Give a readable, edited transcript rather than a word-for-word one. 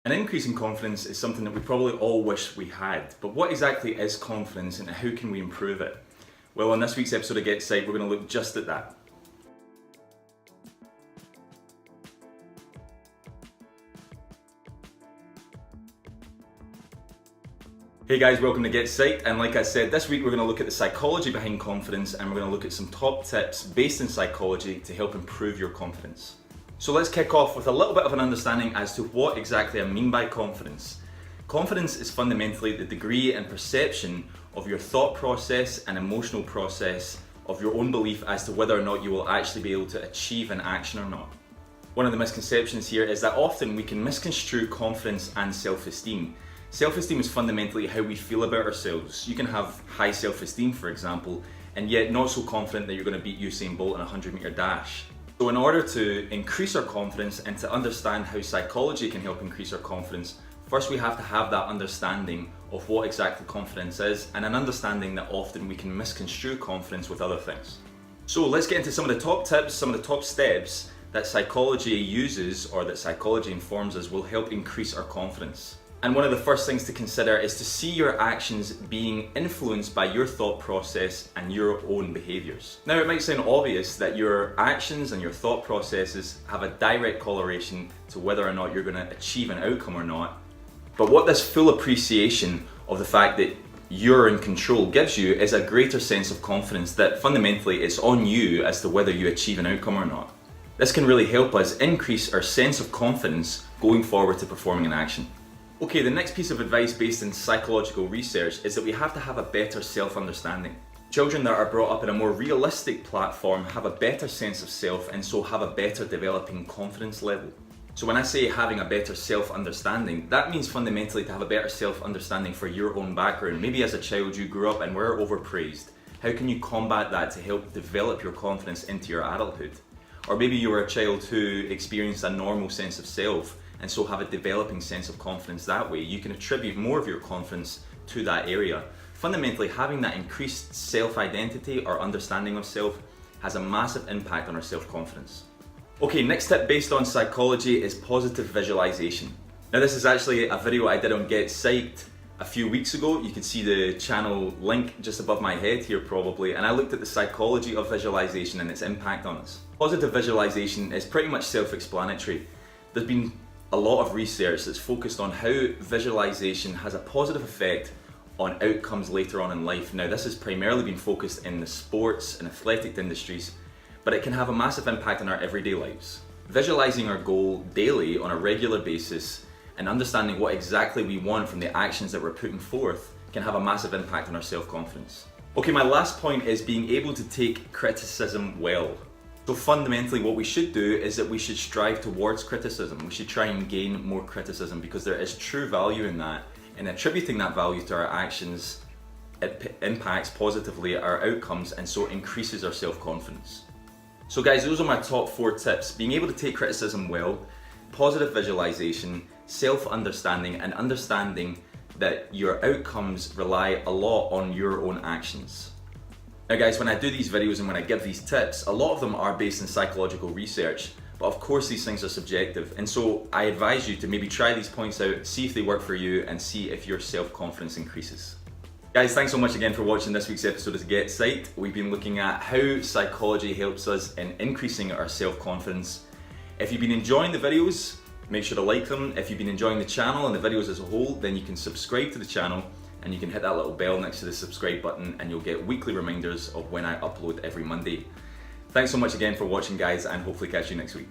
An increase in confidence is something that we probably all wish we had, but what exactly is confidence and how can we improve it? Well, on this week's episode of GetPsyched, we're going to look just at that. Hey guys, welcome to GetPsyched, and like I said, this week we're going to look at the psychology behind confidence, and we're going to look at some top tips based in psychology to help improve your confidence. So let's kick off with a little bit of an understanding as to what exactly I mean by confidence. Confidence is fundamentally the degree and perception of your thought process and emotional process of your own belief as to whether or not you will actually be able to achieve an action or not. One of the misconceptions here is that often we can misconstrue confidence and self-esteem. Self-esteem is fundamentally how we feel about ourselves. You can have high self-esteem, for example, and yet not so confident that you're going to beat Usain Bolt in a 100-meter dash. So in order to increase our confidence and to understand how psychology can help increase our confidence, first we have to have that understanding of what exactly confidence is, and an understanding that often we can misconstrue confidence with other things. So let's get into some of the top tips, some of the top steps that psychology uses or that psychology informs us will help increase our confidence. And one of the first things to consider is to see your actions being influenced by your thought process and your own behaviors. Now, it might sound obvious that your actions and your thought processes have a direct correlation to whether or not you're going to achieve an outcome or not. But what this full appreciation of the fact that you're in control gives you is a greater sense of confidence that fundamentally it's on you as to whether you achieve an outcome or not. This can really help us increase our sense of confidence going forward to performing an action. Okay, the next piece of advice based in psychological research is that we have to have a better self-understanding. Children that are brought up in a more realistic platform have a better sense of self and so have a better developing confidence level. So when I say having a better self-understanding, that means fundamentally to have a better self-understanding for your own background. Maybe as a child you grew up and were overpraised. How can you combat that to help develop your confidence into your adulthood? Or maybe you were a child who experienced a normal sense of self and so have a developing sense of confidence that way. You can attribute more of your confidence to that area. Fundamentally, having that increased self-identity or understanding of self has a massive impact on our self-confidence. Okay, next tip based on psychology is positive visualization. Now this is actually a video I did on GetPsyched a few weeks ago. You can see the channel link just above my head here probably, and I looked at the psychology of visualization and its impact on us. Positive visualization is pretty much self-explanatory. There's been a lot of research that's focused on how visualization has a positive effect on outcomes later on in life. Now this has primarily been focused in the sports and athletic industries, but it can have a massive impact on our everyday lives. Visualizing our goal daily on a regular basis and understanding what exactly we want from the actions that we're putting forth can have a massive impact on our self-confidence. Okay, my last point is being able to take criticism well. So fundamentally what we should do is that we should strive towards criticism. We should try and gain more criticism because there is true value in that, and attributing that value to our actions, it impacts positively our outcomes and so increases our self-confidence. So guys, those are my top 4 tips. Being able to take criticism well, positive visualization, self-understanding, and understanding that your outcomes rely a lot on your own actions. Now guys, when I do these videos and when I give these tips, a lot of them are based in psychological research, but of course these things are subjective, and so I advise you to maybe try these points out, see if they work for you, and see if your self-confidence increases. Guys, thanks so much again for watching this week's episode of GetPsyched. We've been looking at how psychology helps us in increasing our self-confidence. If you've been enjoying the videos, make sure to like them. If you've been enjoying the channel and the videos as a whole, then you can subscribe to the channel and you can hit that little bell next to the subscribe button and you'll get weekly reminders of when I upload every Monday. Thanks so much again for watching guys, and hopefully catch you next week.